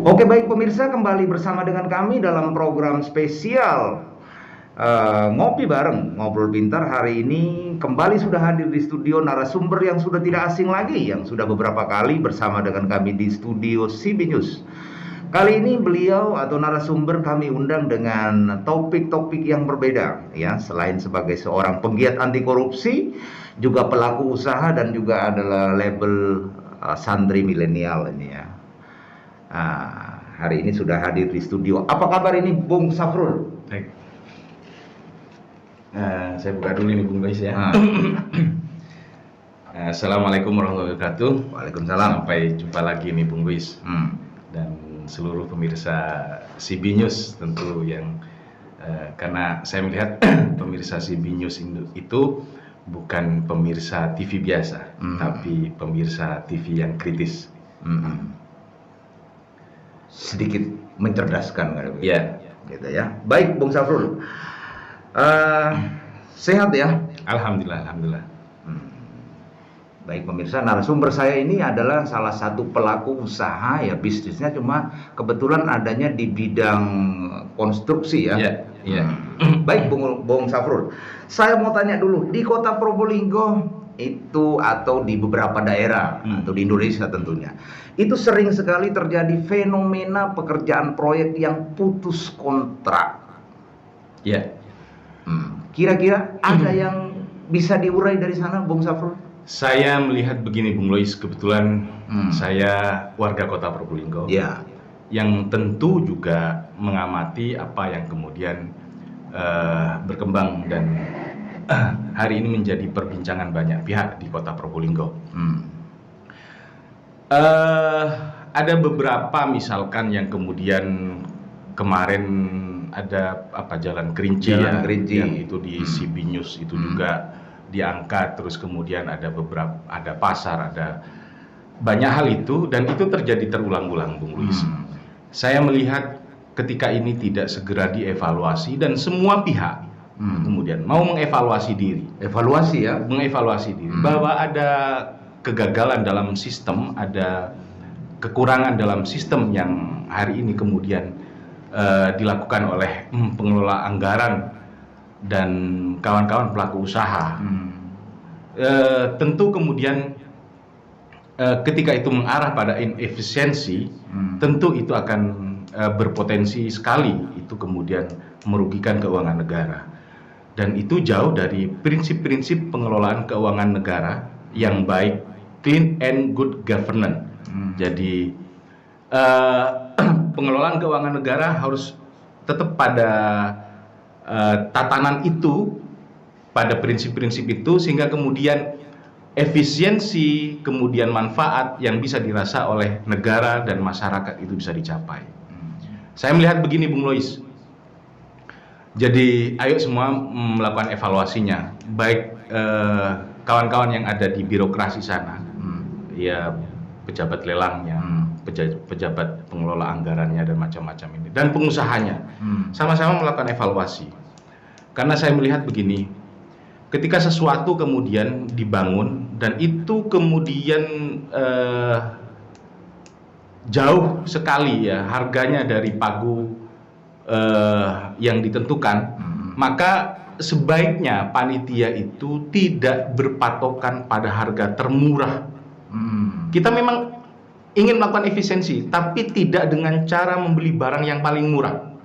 Oke, baik pemirsa, kembali bersama dengan kami dalam program spesial Ngopi Bareng Ngobrol Pintar. Hari ini kembali sudah hadir di studio narasumber yang sudah tidak asing lagi, yang sudah beberapa kali bersama dengan kami di studio CB News. Kali ini beliau atau narasumber kami undang dengan topik-topik yang berbeda, ya. Selain sebagai seorang penggiat anti korupsi, juga pelaku usaha dan juga adalah label santri milenial ini, ya. Hari ini sudah hadir di studio. Apa kabar ini, Bung Safrul? Baik. Saya buka dulu nih Bung Lois ya. Assalamualaikum warahmatullahi wabarakatuh. Waalaikumsalam. Sampai jumpa lagi nih Bung Lois dan seluruh pemirsa CB News tentu yang karena saya melihat pemirsa CB News itu bukan pemirsa TV biasa, tapi pemirsa TV yang kritis. Sedikit mencerdaskan kan? Ya, gitu ya. Baik, Bung Safrul. Sehat ya? Alhamdulillah, alhamdulillah. Baik pemirsa, narasumber saya ini adalah salah satu pelaku usaha, ya, bisnisnya cuma kebetulan adanya di bidang konstruksi, ya. Iya. Baik, Bung Safrul. Saya mau tanya dulu, di Kota Probolinggo itu atau di beberapa daerah atau di Indonesia tentunya, itu sering sekali terjadi fenomena pekerjaan proyek yang putus kontrak. Ya. Kira-kira ada yang bisa diurai dari sana, Bung Safrul? Saya melihat begini Bung Lois, kebetulan saya warga Kota Probolinggo, ya, yang tentu juga mengamati apa yang kemudian berkembang dan hari ini menjadi perbincangan banyak pihak di Kota Probolinggo. Ada beberapa misalkan yang kemudian kemarin ada Jalan Kerinci, yang itu di CB News itu juga diangkat, terus kemudian ada pasar, ada banyak hal itu, dan itu terjadi terulang-ulang Bung Luis. Saya melihat ketika ini tidak segera dievaluasi dan semua pihak kemudian mau mengevaluasi diri, mengevaluasi diri bahwa ada kegagalan dalam sistem, ada kekurangan dalam sistem yang hari ini kemudian dilakukan oleh pengelola anggaran dan kawan-kawan pelaku usaha. Tentu kemudian ketika itu mengarah pada inefisiensi, tentu itu akan berpotensi sekali itu kemudian merugikan keuangan negara. Dan itu jauh dari prinsip-prinsip pengelolaan keuangan negara yang baik, clean and good governance. Jadi pengelolaan keuangan negara harus tetap pada tatanan itu, pada prinsip-prinsip itu, sehingga kemudian efisiensi, kemudian manfaat yang bisa dirasa oleh negara dan masyarakat itu bisa dicapai. Saya melihat begini Bung Lois, jadi ayo semua melakukan evaluasinya, baik kawan-kawan yang ada di birokrasi sana, ya pejabat lelangnya, pejabat pengelola anggarannya dan macam-macam ini, dan pengusahanya, sama-sama melakukan evaluasi. Karena saya melihat begini, ketika sesuatu kemudian dibangun dan itu kemudian jauh sekali ya harganya dari pagu yang ditentukan, maka sebaiknya panitia itu tidak berpatokan pada harga termurah. Kita memang ingin melakukan efisiensi, tapi tidak dengan cara membeli barang yang paling murah,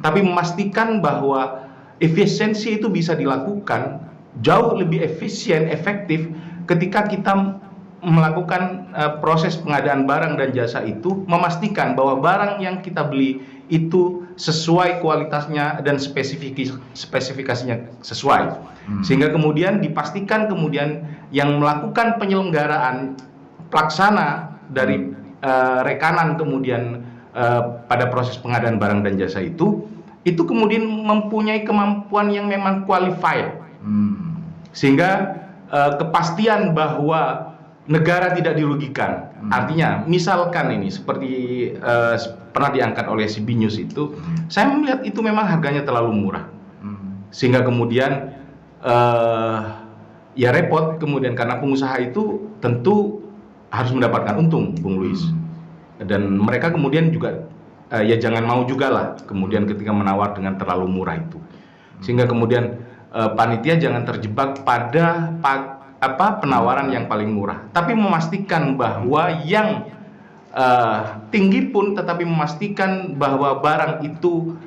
tapi memastikan bahwa efisiensi itu bisa dilakukan jauh lebih efisien, efektif ketika kita melakukan proses pengadaan barang dan jasa itu, memastikan bahwa barang yang kita beli itu sesuai kualitasnya dan spesifikasinya sesuai, sehingga kemudian dipastikan kemudian yang melakukan penyelenggaraan pelaksana dari rekanan kemudian pada proses pengadaan barang dan jasa itu kemudian mempunyai kemampuan yang memang qualified, sehingga kepastian bahwa negara tidak dirugikan. Artinya, misalkan ini seperti pernah diangkat oleh CB News itu, saya melihat itu memang harganya terlalu murah, sehingga kemudian ya repot kemudian, karena pengusaha itu tentu harus mendapatkan untung, Bung Luis. dan mereka kemudian juga ya jangan mau juga lah kemudian ketika menawar dengan terlalu murah itu, sehingga kemudian panitia jangan terjebak pada penawaran yang paling murah, tapi memastikan bahwa yang tinggi pun tetapi memastikan bahwa barang itu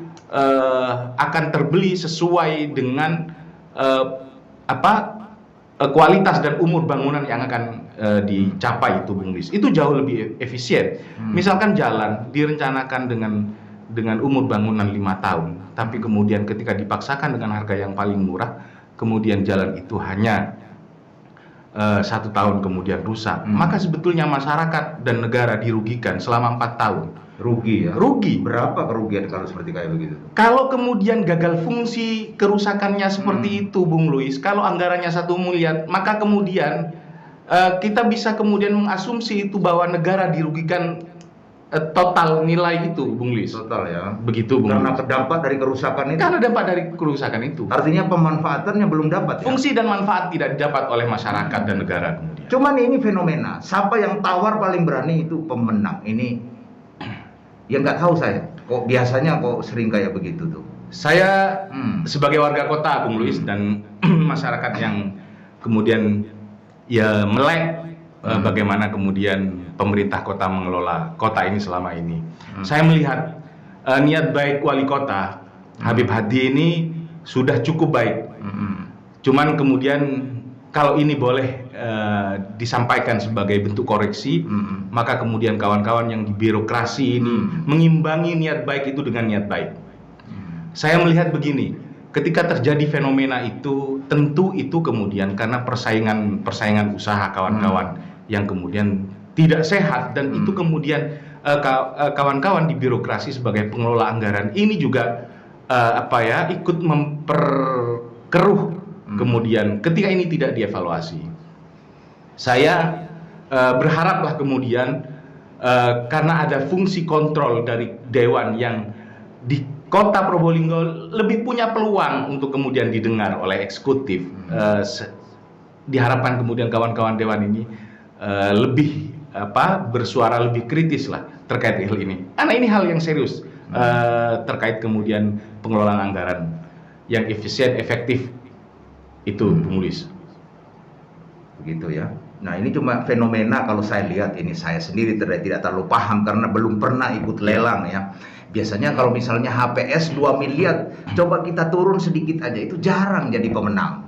akan terbeli sesuai dengan kualitas dan umur bangunan yang akan dicapai itu, Bung Lis. Itu jauh lebih efisien. Misalkan jalan direncanakan dengan umur bangunan 5 tahun, tapi kemudian ketika dipaksakan dengan harga yang paling murah, kemudian jalan itu hanya 1 tahun kemudian rusak, maka sebetulnya masyarakat dan negara dirugikan selama 4 tahun. Rugi ya? Rugi. Berapa kerugian kalau seperti kayak begitu? Kalau kemudian gagal fungsi, kerusakannya seperti itu, Bung Luis, kalau anggarannya 1 miliar, maka kemudian kita bisa kemudian mengasumsi itu bahwa negara dirugikan total nilai itu, Bung Luis. Total ya? Begitu, Bung Karena Luis. dampak dari kerusakan itu? Karena dampak dari kerusakan itu. Artinya pemanfaatannya belum dapat ya? Fungsi dan manfaat tidak didapat oleh masyarakat dan negara kemudian. Cuman ini fenomena, siapa yang tawar paling berani itu pemenang. Ini yang nggak tahu saya, kok biasanya kok sering kayak begitu tuh. Saya sebagai warga kota, Bung Luis, dan masyarakat yang kemudian ya melek bagaimana kemudian pemerintah kota mengelola kota ini selama ini. Saya melihat niat baik wali kota Habib Hadi ini sudah cukup baik. Cuman kemudian kalau ini boleh disampaikan sebagai bentuk koreksi, maka kemudian kawan-kawan yang di birokrasi ini mengimbangi niat baik itu dengan niat baik. Saya melihat begini, ketika terjadi fenomena itu, tentu itu kemudian karena persaingan usaha kawan-kawan yang kemudian tidak sehat, dan itu kemudian kawan-kawan di birokrasi sebagai pengelola anggaran ini juga ikut memperkeruh kemudian ketika ini tidak dievaluasi. Saya berharaplah kemudian karena ada fungsi kontrol dari dewan yang di Kota Probolinggo lebih punya peluang untuk kemudian didengar oleh eksekutif, diharapkan kemudian kawan-kawan dewan ini lebih bersuara lebih kritis lah terkait hal ini, karena ini hal yang serius terkait kemudian pengelolaan anggaran yang efisien, efektif itu, Bung Luis. Begitu ya. Nah, ini cuma fenomena kalau saya lihat, ini saya sendiri tidak terlalu paham karena belum pernah ikut lelang ya. Biasanya kalau misalnya HPS 2 miliar, coba kita turun sedikit aja, itu jarang jadi pemenang.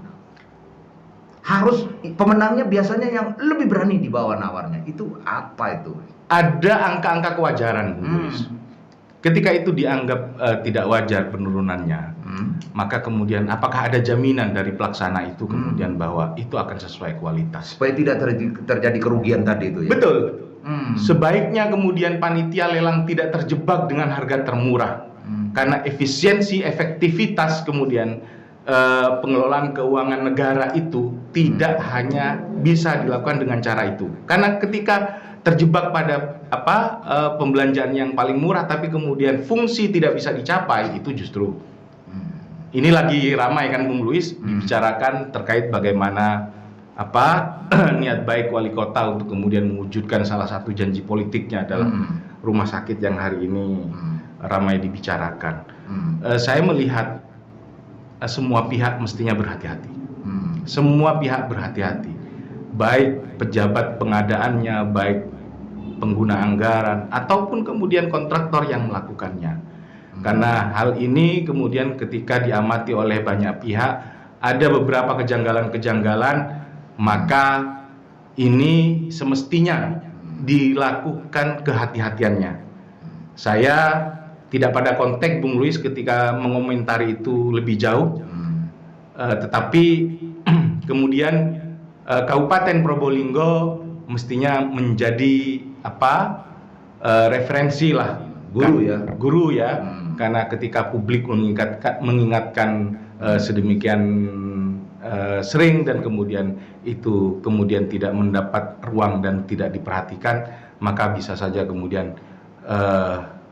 Harus pemenangnya biasanya yang lebih berani di bawah nawarnya. Itu apa itu? Ada angka-angka kewajaran, Bung Luis. Ketika itu dianggap tidak wajar penurunannya, maka kemudian apakah ada jaminan dari pelaksana itu kemudian bahwa itu akan sesuai kualitas? Supaya tidak terjadi kerugian tadi itu ya? Betul. Sebaiknya kemudian panitia lelang tidak terjebak dengan harga termurah, karena efisiensi, efektivitas kemudian pengelolaan keuangan negara itu tidak hanya bisa dilakukan dengan cara itu. Karena ketika terjebak pada pembelanjaan yang paling murah tapi kemudian fungsi tidak bisa dicapai, itu justru ini lagi ramai kan, Bung Luis, dibicarakan terkait bagaimana niat baik wali kota untuk kemudian mewujudkan salah satu janji politiknya dalam rumah sakit yang hari ini ramai dibicarakan. Saya melihat semua pihak mestinya berhati-hati. Semua pihak berhati-hati, baik pejabat pengadaannya, baik pengguna anggaran, ataupun kemudian kontraktor yang melakukannya. Karena hal ini kemudian ketika diamati oleh banyak pihak, ada beberapa kejanggalan-kejanggalan, maka ini semestinya dilakukan kehati-hatiannya. Saya tidak pada konteks, Bung Luis, ketika mengomentari itu lebih jauh, tetapi kemudian Kabupaten Probolinggo mestinya menjadi referensi lah, guru ya, karena ketika publik mengingatkan sedemikian sering dan kemudian itu kemudian tidak mendapat ruang dan tidak diperhatikan, maka bisa saja kemudian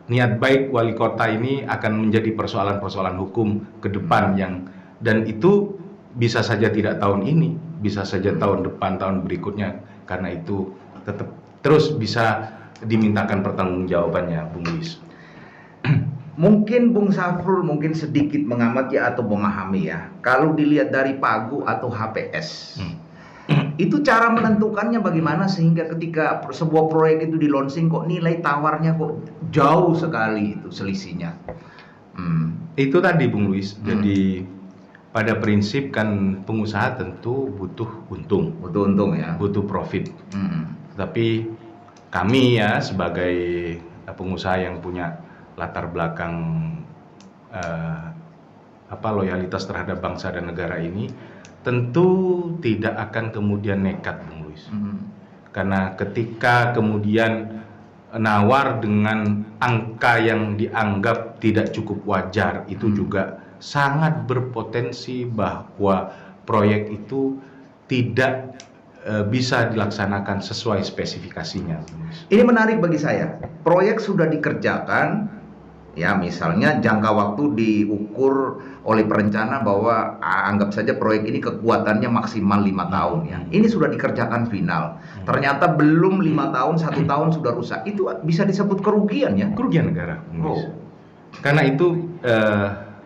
niat baik wali kota ini akan menjadi persoalan-persoalan hukum ke depan dan itu bisa saja tidak tahun ini, bisa saja tahun depan, tahun berikutnya, karena itu tetap terus bisa dimintakan pertanggungjawabannya, Bung Luis. Mungkin Bung Safrul mungkin sedikit mengamati atau memahami ya. Kalau dilihat dari Pagu atau HPS, itu cara menentukannya bagaimana sehingga ketika sebuah proyek itu di launching kok nilai tawarnya kok jauh sekali itu selisihnya. Itu tadi Bung Luis. Jadi pada prinsip kan pengusaha tentu butuh untung. Butuh untung ya. Butuh profit. Tapi kami ya sebagai pengusaha yang punya latar belakang loyalitas terhadap bangsa dan negara ini, tentu tidak akan kemudian nekat, Bung Luis. Karena ketika kemudian nawar dengan angka yang dianggap tidak cukup wajar, itu juga sangat berpotensi bahwa proyek itu tidak bisa dilaksanakan sesuai spesifikasinya. Ini menarik bagi saya. Proyek sudah dikerjakan, ya misalnya jangka waktu diukur oleh perencana bahwa anggap saja proyek ini kekuatannya maksimal 5 tahun ya. Ini sudah dikerjakan final. Ternyata belum 5 tahun, 1 tahun sudah rusak. Itu bisa disebut kerugian ya? Kerugian negara. Karena itu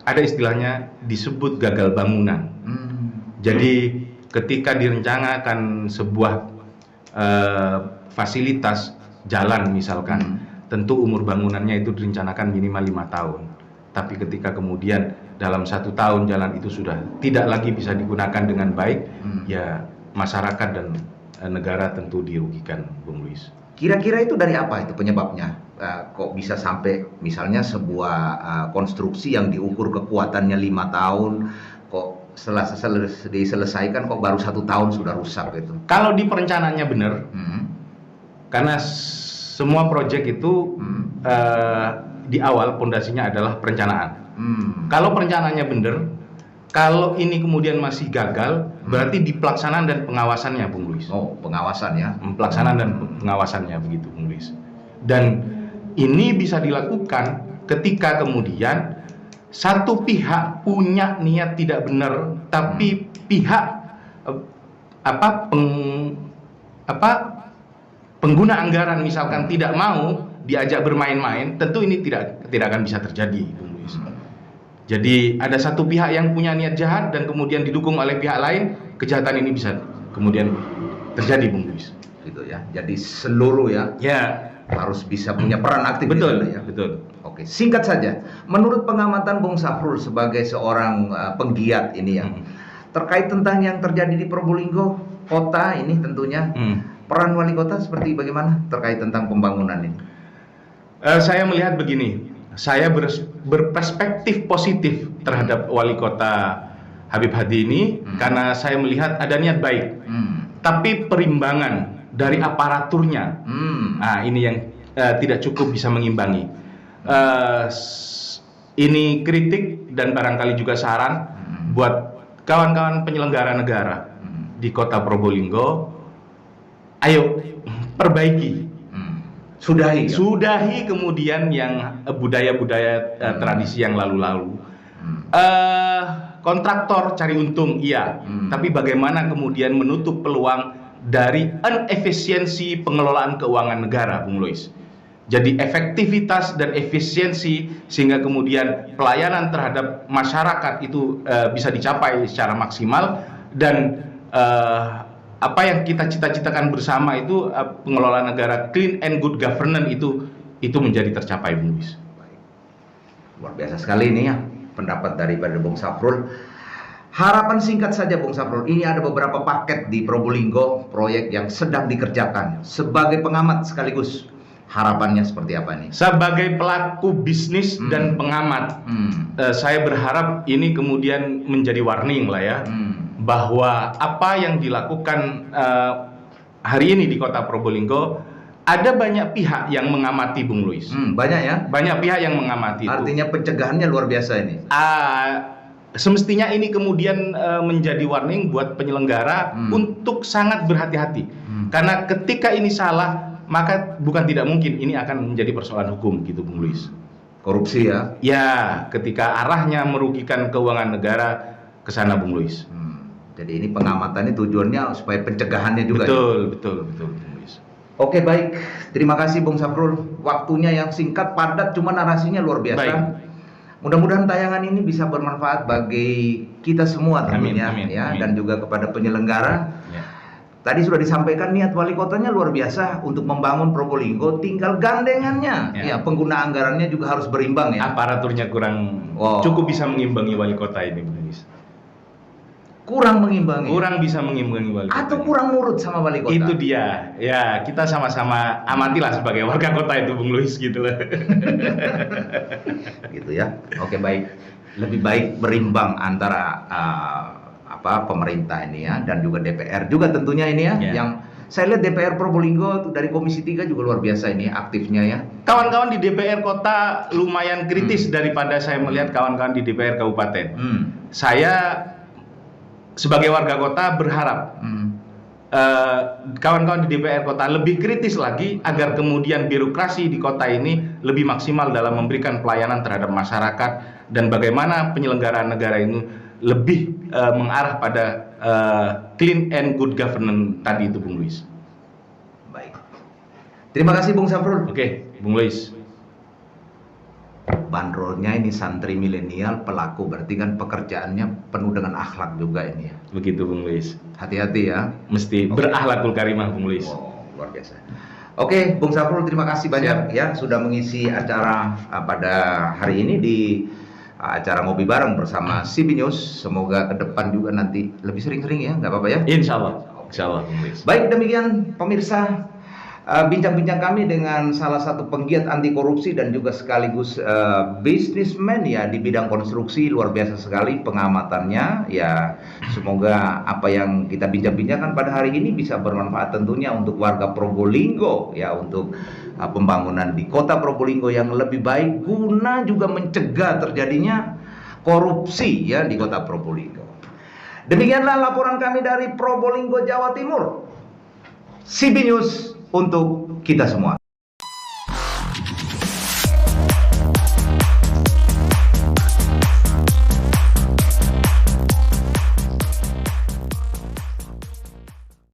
ada istilahnya disebut gagal bangunan. Jadi ketika direncanakan sebuah fasilitas jalan misalkan, tentu umur bangunannya itu direncanakan minimal 5 tahun. Tapi ketika kemudian dalam 1 tahun jalan itu sudah tidak lagi bisa digunakan dengan baik, ya masyarakat dan negara tentu dirugikan, Bung Luis. Kira-kira itu dari apa itu penyebabnya? Kok bisa sampai misalnya sebuah konstruksi yang diukur kekuatannya 5 tahun, kok setelah diselesaikan kok baru 1 tahun sudah rusak gitu? Kalau di perencanaannya benar, karena semua proyek itu di awal pondasinya adalah perencanaan. Kalau perencanaannya benar, kalau ini kemudian masih gagal, berarti di pelaksanaan dan pengawasannya, Bung Luis. Oh, pengawasan ya? Pelaksanaan dan pengawasannya begitu, Bung Luis. Dan ini bisa dilakukan ketika kemudian satu pihak punya niat tidak benar, tapi pihak pengguna anggaran misalkan tidak mau diajak bermain-main, tentu ini tidak akan bisa terjadi, Bung Luis. Jadi ada satu pihak yang punya niat jahat dan kemudian didukung oleh pihak lain, kejahatan ini bisa kemudian terjadi, Bung Luis. Gitu ya. Jadi seluruh ya harus bisa punya peran aktif. Betul, ya. Betul. Oke, singkat saja. Menurut pengamatan Bung Safrul sebagai seorang penggiat ini ya, terkait tentang yang terjadi di Probolinggo kota ini tentunya, peran wali kota seperti bagaimana terkait tentang pembangunan ini? Saya melihat begini, saya berperspektif positif terhadap wali kota Habib Hadi ini karena saya melihat ada niat baik, tapi perimbangan dari aparaturnya, nah ini yang tidak cukup bisa mengimbangi. Ini kritik dan barangkali juga saran buat kawan-kawan penyelenggara negara di kota Probolinggo. Ayo perbaiki, sudahi kemudian yang budaya-budaya tradisi yang lalu-lalu. Kontraktor cari untung, iya, tapi bagaimana kemudian menutup peluang dari inefisiensi pengelolaan keuangan negara, Bung Lois. Jadi efektivitas dan efisiensi sehingga kemudian pelayanan terhadap masyarakat itu bisa dicapai secara maksimal dan apa yang kita cita-citakan bersama itu pengelolaan negara clean and good governance itu menjadi tercapai, Bung Luis. Luar biasa sekali ini ya pendapat daripada Bung Safrul. Harapan singkat saja Bung Safrul, ini ada beberapa paket di Probolinggo, proyek yang sedang dikerjakan. Sebagai pengamat sekaligus, harapannya seperti apa nih? Sebagai pelaku bisnis dan pengamat, saya berharap ini kemudian menjadi warning lah ya, bahwa apa yang dilakukan hari ini di kota Probolinggo, ada banyak pihak yang mengamati, Bung Luis. Banyak ya? Banyak pihak yang mengamati. Artinya pencegahannya luar biasa ini. Semestinya ini kemudian menjadi warning buat penyelenggara untuk sangat berhati-hati. Karena ketika ini salah, maka bukan tidak mungkin ini akan menjadi persoalan hukum gitu, Bung Luis. Korupsi ya? Ya, ketika arahnya merugikan keuangan negara ke sana, Bung Luis. Jadi ini pengamatannya tujuannya supaya pencegahannya juga. Betul, Bung Luis. Oke, baik. Terima kasih Bung Safrul. Waktunya yang singkat, padat, cuma narasinya luar biasa. Baik. Mudah-mudahan tayangan ini bisa bermanfaat bagi kita semua tentunya, Amin, ya, amin. dan juga kepada penyelenggara. Ya. Tadi sudah disampaikan niat wali kotanya luar biasa untuk membangun Probolinggo, tinggal gandengannya. Ya. Ya, pengguna anggarannya juga harus berimbang ya. Aparaturnya kurang Wow. cukup bisa mengimbangi wali kota ini, Bung Luis. Kurang mengimbangi. Kurang bisa mengimbangi wali kota. Atau kurang nurut sama wali kota. Itu dia. Ya, kita sama-sama amatilah sebagai warga kota itu, Bung Luis, gitu lah. Gitu ya. Oke, baik. Lebih baik berimbang antara pemerintah ini ya, dan juga DPR juga tentunya ini ya. Ya. Yang saya lihat DPR Probolinggo dari Komisi 3 juga luar biasa ini aktifnya ya. Kawan-kawan di DPR kota lumayan kritis daripada saya melihat kawan-kawan di DPR kabupaten. Saya sebagai warga kota berharap kawan-kawan di DPR kota lebih kritis lagi agar kemudian birokrasi di kota ini lebih maksimal dalam memberikan pelayanan terhadap masyarakat, dan bagaimana penyelenggaraan negara ini lebih mengarah pada clean and good governance tadi itu, Bung Luis. Baik. Terima kasih Bung Safrul. Oke, Bung Luis. Bandrolnya ini santri milenial pelaku, berarti kan pekerjaannya penuh dengan akhlak juga ini ya. Begitu, Bung Luis. Hati-hati ya. Mesti Oke. berakhlakul karimah, Bung Luis. Wow, luar biasa. Oke, Bung Safrul, terima kasih banyak ya sudah mengisi acara pada hari ini di acara ngopi bareng bersama CB News. Semoga ke depan juga nanti lebih sering-sering ya, nggak apa-apa ya. Insya Allah, Bung Luis. Baik, demikian pemirsa bincang-bincang kami dengan salah satu penggiat anti korupsi dan juga sekaligus bisnismen ya di bidang konstruksi. Luar biasa sekali pengamatannya ya. Semoga apa yang kita bincang-bincangkan pada hari ini bisa bermanfaat tentunya untuk warga Probolinggo ya, untuk pembangunan di kota Probolinggo yang lebih baik, guna juga mencegah terjadinya korupsi ya di kota Probolinggo. Demikianlah laporan kami dari Probolinggo, Jawa Timur. CB News untuk kita semua.